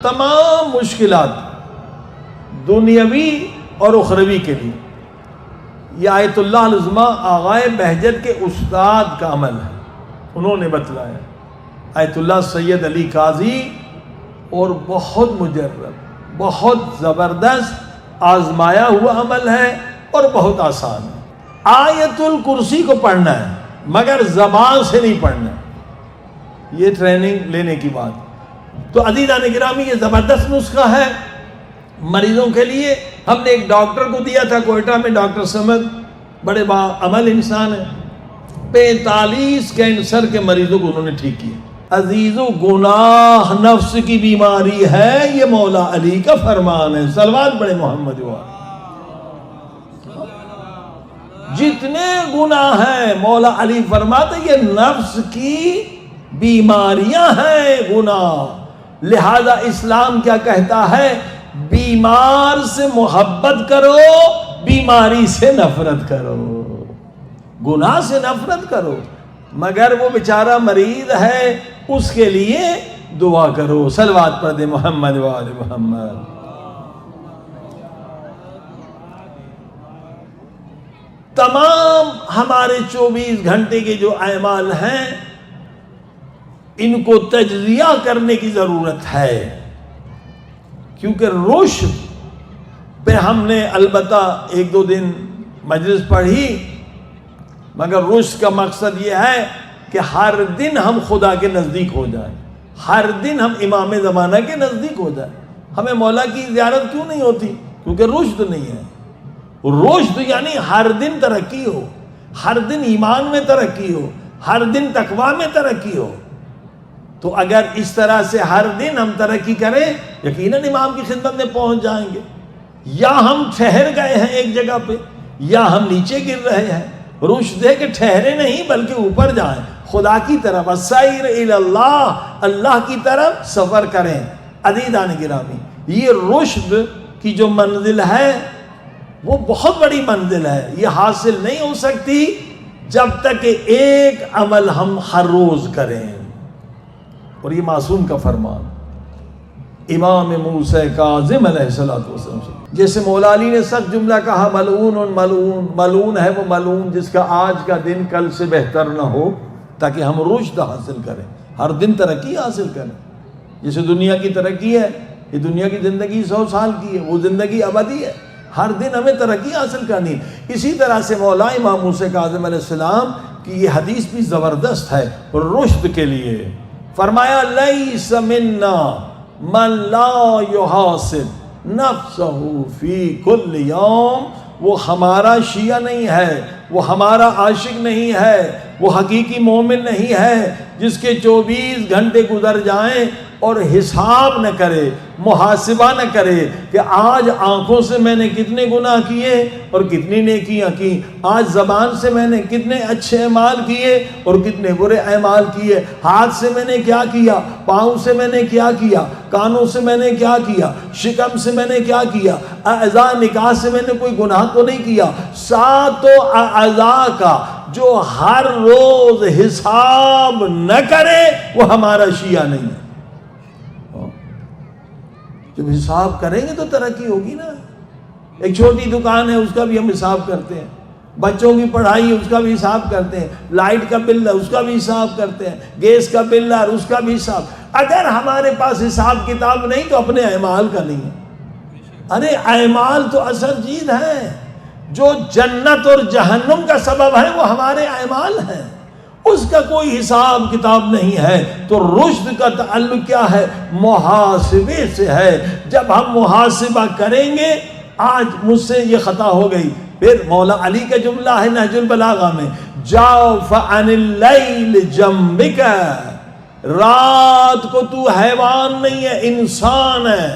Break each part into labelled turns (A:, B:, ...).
A: تمام مشکلات دنیاوی اور اخروی کے لیے یہ آیت اللہ العظمہ آغائے بہجت کے استاد کا عمل ہے، انہوں نے بتلایا۔ آیت اللہ سید علی قاضی اور بہت مجرب، بہت زبردست آزمایا ہوا عمل ہے اور بہت آسان ہے۔ آیت الکرسی کو پڑھنا ہے مگر زبان سے نہیں پڑھنا، یہ ٹریننگ لینے کی بات۔ تو عزیزان گرامی یہ زبردست نسخہ ہے مریضوں کے لیے۔ ہم نے ایک ڈاکٹر کو دیا تھا کوئٹہ میں، ڈاکٹر سمد، بڑے باعمل انسان ہیں، 45 کینسر کے مریضوں کو انہوں نے ٹھیک کیا۔ عزیزو گناہ نفس کی بیماری ہے، یہ مولا علی کا فرمان ہے۔ صلوات پڑھے محمد وآلہ۔ جتنے گناہ ہیں مولا علی فرماتے یہ نفس کی بیماریاں ہیں گناہ، لہذا اسلام کیا کہتا ہے؟ بیمار سے محبت کرو، بیماری سے نفرت کرو، گناہ سے نفرت کرو، مگر وہ بیچارہ مریض ہے اس کے لیے دعا کرو۔ صلوات پڑھ دے محمد وآل محمد۔ تمام ہمارے 24 گھنٹے کے جو اعمال ہیں ان کو تجزیہ کرنے کی ضرورت ہے، کیونکہ رشد پہ ہم نے البتہ 1-2 دن مجلس پڑھی، مگر رشد کا مقصد یہ ہے کہ ہر دن ہم خدا کے نزدیک ہو جائیں، ہر دن ہم امام زمانہ کے نزدیک ہو جائیں۔ ہمیں مولا کی زیارت کیوں نہیں ہوتی؟ کیونکہ رشد نہیں ہے۔ رشد یعنی ہر دن ترقی ہو، ہر دن ایمان میں ترقی ہو، ہر دن تقوی میں ترقی ہو۔ تو اگر اس طرح سے ہر دن ہم ترقی کریں یقیناً امام کی خدمت میں پہنچ جائیں گے۔ یا ہم ٹھہر گئے ہیں ایک جگہ پہ یا ہم نیچے گر رہے ہیں، رشد ہے کہ ٹھہرے نہیں بلکہ اوپر جائیں، خدا کی طرف، السیر الی اللہ، اللہ کی طرف سفر کریں۔ عزیزان گرامی یہ رشد کی جو منزل ہے وہ بہت بڑی منزل ہے، یہ حاصل نہیں ہو سکتی جب تک کہ ایک عمل ہم ہر روز کریں، اور یہ معصوم کا فرمان امام موسیٰ کاظم علیہ السلام سے۔ جیسے مولا علی نے سخت جملہ کہا، ملعون ملعون، ملعون ہے وہ ملعون جس کا آج کا دن کل سے بہتر نہ ہو، تاکہ ہم رشد حاصل کریں، ہر دن ترقی حاصل کریں۔ جیسے دنیا کی ترقی ہے، یہ دنیا کی زندگی 100 سال کی ہے، وہ زندگی ابدی ہے، ہر دن ہمیں ترقی حاصل کرنی ہے۔ اسی طرح سے مولا امام موسیٰ کاظم علیہ السلام کی یہ حدیث بھی زبردست ہے رشد کے لیے۔ فرمایا لیس منا من لا یحاسب نفسہ فی کل یوم، وہ ہمارا شیعہ نہیں ہے، وہ ہمارا عاشق نہیں ہے، وہ حقیقی مومن نہیں ہے جس کے 24 گھنٹے گزر جائیں اور حساب نہ کرے، محاسبہ نہ کرے کہ آج آنکھوں سے میں نے کتنے گناہ کیے اور کتنی نیکیاں کی، آج زبان سے میں نے کتنے اچھے اعمال کیے اور کتنے برے اعمال کیے، ہاتھ سے میں نے کیا کیا، پاؤں سے میں نے کیا کیا، کانوں سے میں نے کیا کیا، شکم سے میں نے کیا کیا، اعضاء نکاح سے میں نے کوئی گناہ تو نہیں کیا۔ 7 اعضاء کا جو ہر روز حساب نہ کرے وہ ہمارا شیعہ نہیں ہے۔ جب حساب کریں گے تو ترقی ہوگی نا۔ ایک چھوٹی دکان ہے اس کا بھی ہم حساب کرتے ہیں، بچوں کی پڑھائی اس کا بھی حساب کرتے ہیں، لائٹ کا بل ہے اس کا بھی حساب کرتے ہیں، گیس کا بل ہے اس کا بھی حساب۔ اگر ہمارے پاس حساب کتاب نہیں تو اپنے اعمال کا نہیں ہے۔ ارے اعمال تو اصل چیز ہے، جو جنت اور جہنم کا سبب ہے وہ ہمارے اعمال ہیں، اس کا کوئی حساب کتاب نہیں ہے۔ تو رشد کا تعلق کیا ہے؟ محاسبے سے ہے۔ جب ہم محاسبہ کریں گے، آج مجھ سے یہ خطا ہو گئی، پھر مولا علی کا جملہ ہے نہج البلاغہ میں، جاؤ فعن اللیل جنبک، رات کو تو حیوان نہیں ہے انسان ہے،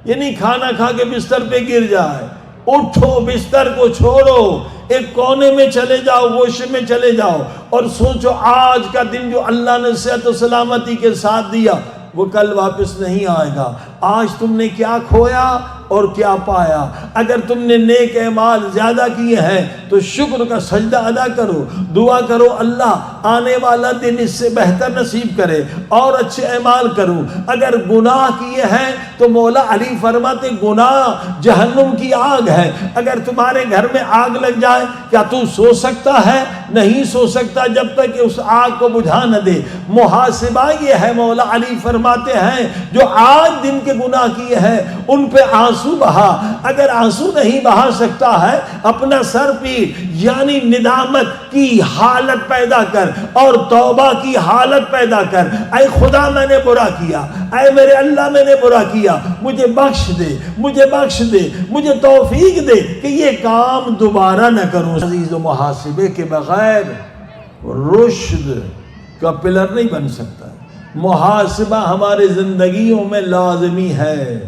A: یعنی کھانا کھا کے بستر پہ گر جائے، اٹھو بستر کو چھوڑو، ایک کونے میں چلے جاؤ، گوشے میں چلے جاؤ اور سوچو آج کا دن جو اللہ نے صحت و سلامتی کے ساتھ دیا وہ کل واپس نہیں آئے گا۔ آج تم نے کیا کھویا اور کیا پایا؟ اگر تم نے نیک اعمال زیادہ کیے ہیں تو شکر کا سجدہ ادا کرو، دعا کرو اللہ آنے والا دن اس سے بہتر نصیب کرے اور اچھے اعمال کروں. اگر گناہ کیے ہیں تو مولا علی فرماتے گناہ جہنم کی آگ ہے. اگر تمہارے گھر میں آگ لگ جائے کیا تو سو سکتا ہے؟ نہیں سو سکتا جب تک کہ اس آگ کو بجھا نہ دے. محاسبہ یہ ہے، مولا علی فرماتے ہیں جو آج دن کے گناہ کیے ہیں ان پہ آنسو بہا. اگر آنسو نہیں بہا سکتا ہے اپنا سر پیٹ، یعنی ندامت کی حالت پیدا کر اور توبہ کی حالت پیدا کر. اے خدا میں نے برا کیا، اے میرے اللہ میں نے برا کیا، مجھے بخش دے، مجھے بخش دے، مجھے توفیق دے کہ یہ کام دوبارہ نہ کروں. عزیز و محاسبے کے بغیر رشد کا پلر نہیں بن سکتا. محاسبہ ہمارے زندگیوں میں لازمی ہے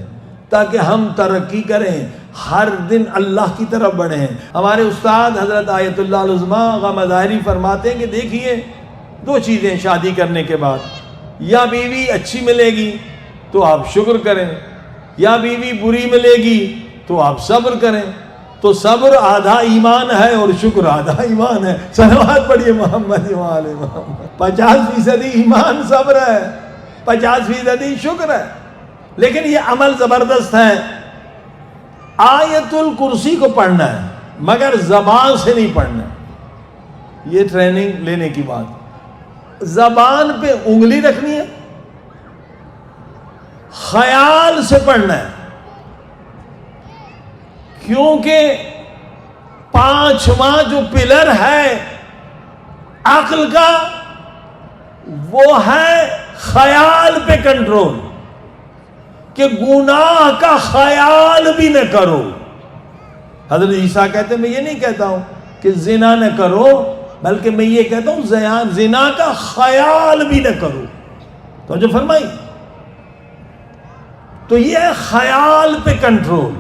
A: تاکہ ہم ترقی کریں، ہر دن اللہ کی طرف بڑھیں. ہمارے استاد حضرت آیت اللہ العظمیٰ آغا مظاہری فرماتے ہیں کہ دیکھیے دو چیزیں شادی کرنے کے بعد، یا بیوی اچھی ملے گی تو آپ شکر کریں، یا بیوی بری ملے گی تو آپ صبر کریں. تو صبر آدھا ایمان ہے اور شکر آدھا ایمان ہے. صلوات پڑھیے محمد وآل محمد. 50% ایمان صبر ہے، 50% شکر ہے. لیکن یہ عمل زبردست ہے. آیت الکرسی کو پڑھنا ہے مگر زبان سے نہیں پڑھنا. یہ ٹریننگ لینے کی بات. زبان پہ انگلی رکھنی ہے، خیال سے پڑھنا ہے. کیونکہ پانچواں جو پلر ہے عقل کا وہ ہے خیال پہ کنٹرول، کہ گناہ کا خیال بھی نہ کرو. حضرت عیسیٰ کہتے ہیں میں یہ نہیں کہتا ہوں کہ زنا نہ کرو، بلکہ میں یہ کہتا ہوں زنا کا خیال بھی نہ کرو. تو جو فرمائی تو یہ خیال پہ کنٹرول.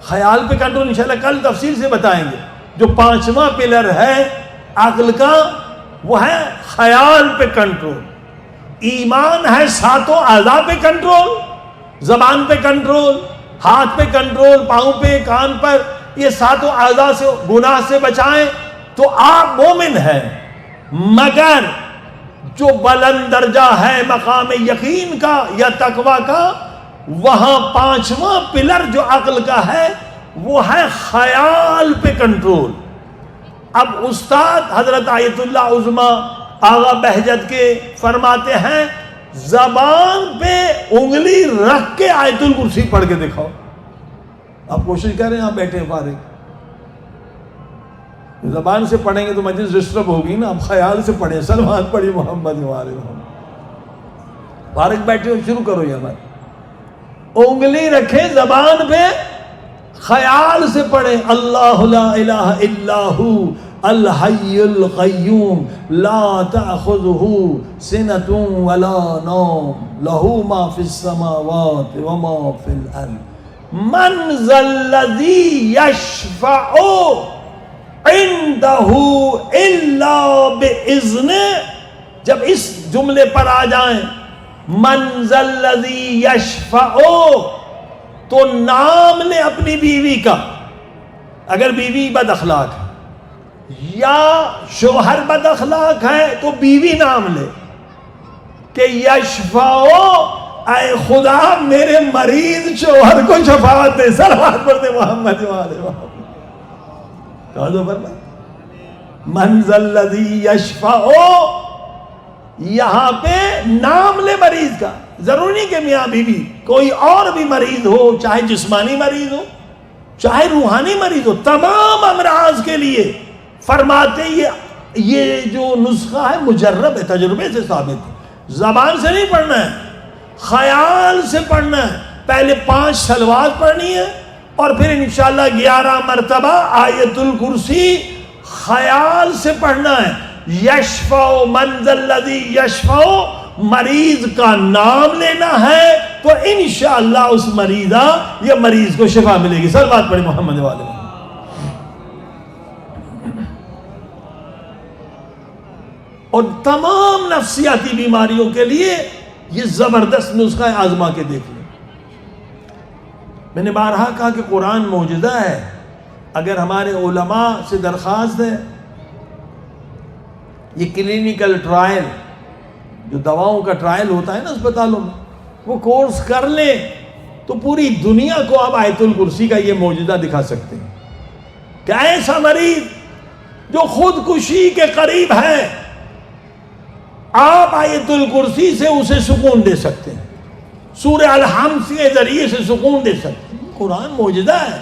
A: خیال پہ کنٹرول انشاءاللہ کل تفصیل سے بتائیں گے. جو پانچواں پلر ہے عقل کا وہ ہے خیال پہ کنٹرول. ایمان ہے ساتوں اعضاء پہ کنٹرول، زبان پہ کنٹرول، ہاتھ پہ کنٹرول، پاؤں پہ، کان پر. یہ ساتوں اعضاء سے گناہ سے بچائیں تو آپ مومن ہیں. مگر جو بلند درجہ ہے مقام یقین کا یا تقویٰ کا، وہاں پانچواں پلر جو عقل کا ہے وہ ہے خیال پہ کنٹرول. اب استاد حضرت آیت اللہ عظمیٰ آغا بہجت کے فرماتے ہیں زبان پہ انگلی رکھ کے آیت الکرسی پڑھ کے دکھاؤ. آپ کوشش کریں، آپ بیٹھے فارغ، زبان سے پڑھیں گے تو مجلس ڈسٹرب ہوگی نا. آپ خیال سے پڑھیں. صلوات پڑھی محمد وآل محمد. فارغ بیٹھے ہو شروع کرو. یہ بات انگلی رکھیں زبان پہ، خیال سے پڑھیں. اللہ لا الہ الا ہو الحی القیوم لا تأخذہ سنۃ ولا نوم لہ ما فی السماوات وما فی الارض من ذا الذی یشفع عندہ الا بإذنہ. جب اس جملے پر آ جائیں من ذا الذی یشفع تو نام لے اپنی بیوی کا. اگر بیوی بد اخلاق ہے یا شوہر بد اخلاق ہے تو بیوی نام لے کہ یشفع، اے خدا میرے مریض شوہر کو شفاعت دے. صلوات پڑھتے محمد وآل محمد. من ذا الذی یشفع، یہاں پہ نام لے مریض کا. ضروری نہیں کہ میاں بیوی، کوئی اور بھی مریض ہو، چاہے جسمانی مریض ہو چاہے روحانی مریض ہو، تمام امراض کے لیے فرماتے یہ جو نسخہ ہے مجرب ہے، تجربے سے ثابت ہے. زبان سے نہیں پڑھنا ہے، خیال سے پڑھنا ہے. پہلے 5 صلوات پڑھنی ہے اور پھر انشاءاللہ 11 مرتبہ آیت الکرسی خیال سے پڑھنا ہے. یشفع من ذا الذی یشفع، مریض کا نام لینا ہے تو انشاءاللہ اس مریضہ یا مریض کو شفا ملے گی. صلوات پڑھی محمد والے. اور تمام نفسیاتی بیماریوں کے لیے یہ زبردست نسخہ ہے. آزما کے دیکھ لیں. میں نے بارہا کہا کہ قرآن معجزہ ہے. اگر ہمارے علماء سے درخواست ہے یہ کلینکل ٹرائل جو دواؤں کا ٹرائل ہوتا ہے نا اسپتالوں میں، وہ کورس کر لیں تو پوری دنیا کو آپ آیت الکرسی کا یہ معجزہ دکھا سکتے ہیں کہ ایسا مریض جو خودکشی کے قریب ہے، آپ آیت الکرسی سے اسے سکون دے سکتے ہیں، سورہ الحمد کے ذریعے سے سکون دے سکتے ہیں۔ قرآن معجزہ ہے،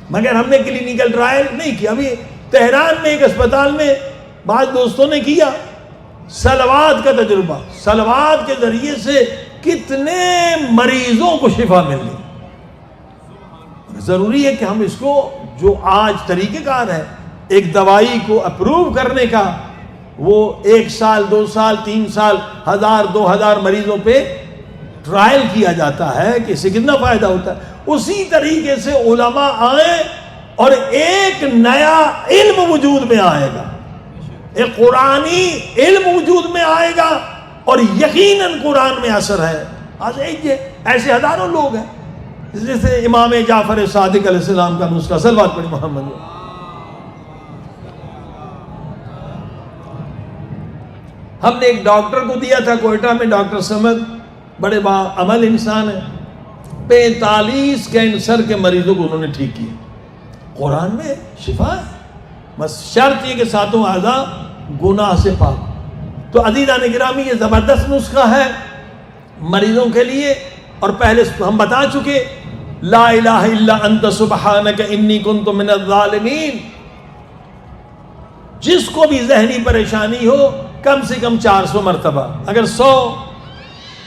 A: مگر ہم نے کلینکل ٹرائل نہیں کیا۔ ابھی تہران میں ایک اسپتال میں بعض دوستوں نے کیا صلوات کا تجربہ، صلوات کے ذریعے سے کتنے مریضوں کو شفا مل گئی۔ ضروری ہے کہ ہم اس کو، جو آج طریقہ کار ہے ایک دوائی کو اپروو کرنے کا، وہ 1 سال 2 سال 3 سال 1000 2000 مریضوں پہ ٹرائل کیا جاتا ہے کہ اس سے کتنا فائدہ ہوتا ہے، اسی طریقے سے علماء آئیں اور ایک نیا علم وجود میں آئے گا، ایک قرآنی علم وجود میں آئے گا، اور یقیناً قرآن میں اثر ہے۔ آج ایسے ہزاروں لوگ ہیں، جیسے امام جعفر صادق علیہ السلام کا نسخہ، صلوات پڑھی محمد۔ ہم نے ایک ڈاکٹر کو دیا تھا کوئٹہ میں، ڈاکٹر سمد، بڑے باعمل انسان ہیں، 45 کینسر کے مریضوں کو انہوں نے ٹھیک کیا۔ قرآن میں شفا ہے، بس شرط یہ کہ ساتوں اعضاء گناہ سے پاک۔ تو عزیزان گرامی، یہ زبردست نسخہ ہے مریضوں کے لیے، اور پہلے ہم بتا چکے لا الہ الا انت سبحانک انی کنت من الظالمین۔ جس کو بھی ذہنی پریشانی ہو کم سے کم 400 مرتبہ، اگر 100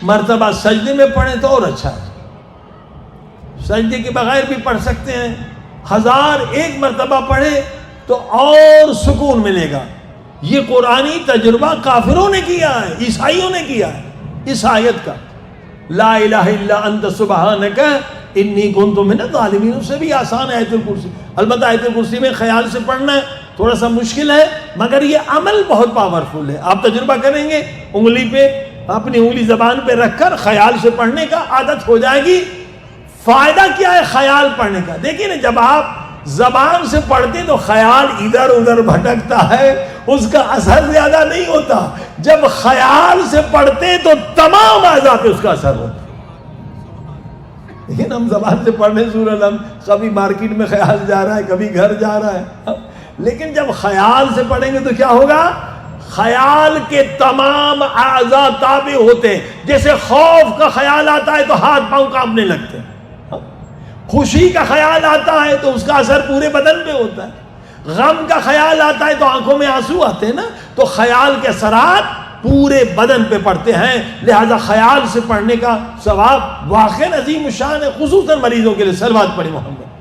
A: مرتبہ سجدے میں پڑھیں تو اور اچھا ہے، سجدے کے بغیر بھی پڑھ سکتے ہیں، 1001 مرتبہ پڑھے تو اور سکون ملے گا۔ یہ قرآنی تجربہ کافروں نے کیا ہے، عیسائیوں نے کیا ہے اس آیت کا، لا الہ الا انت سبحانک انی کنت من الظالمین۔ اس سے بھی آسان ہے آیت الکرسی، البتہ آیت الکرسی میں خیال سے پڑھنا ہے، تھوڑا سا مشکل ہے، مگر یہ عمل بہت پاورفل ہے۔ آپ تجربہ کریں گے، انگلی پہ، اپنی انگلی زبان پہ رکھ کر خیال سے پڑھنے کا عادت ہو جائے گی۔ فائدہ کیا ہے خیال پڑھنے کا؟ دیکھیں نا، جب آپ زبان سے پڑھتے تو خیال ادھر ادھر بھٹکتا ہے، اس کا اثر زیادہ نہیں ہوتا۔ جب خیال سے پڑھتے تو تمام اعضاء پہ اس کا اثر ہوتا ہے۔ لیکن ہم زبان سے پڑھنے سورہ الحمد، کبھی مارکیٹ میں خیال جا رہا ہے، کبھی گھر جا رہا ہے، لیکن جب خیال سے پڑھیں گے تو کیا ہوگا؟ خیال کے تمام اعضاء تابع ہوتے ہیں۔ جیسے خوف کا خیال آتا ہے تو ہاتھ پاؤں کانپنے لگتے ہیں، خوشی کا خیال آتا ہے تو اس کا اثر پورے بدن پہ ہوتا ہے، غم کا خیال آتا ہے تو آنکھوں میں آنسو آتے ہیں نا۔ تو خیال کے اثرات پورے بدن پہ پڑتے ہیں، لہذا خیال سے پڑھنے کا ثواب واقعی عظیم الشان ہے، خصوصاً مریضوں کے لیے۔ صلوات پڑھی محمد۔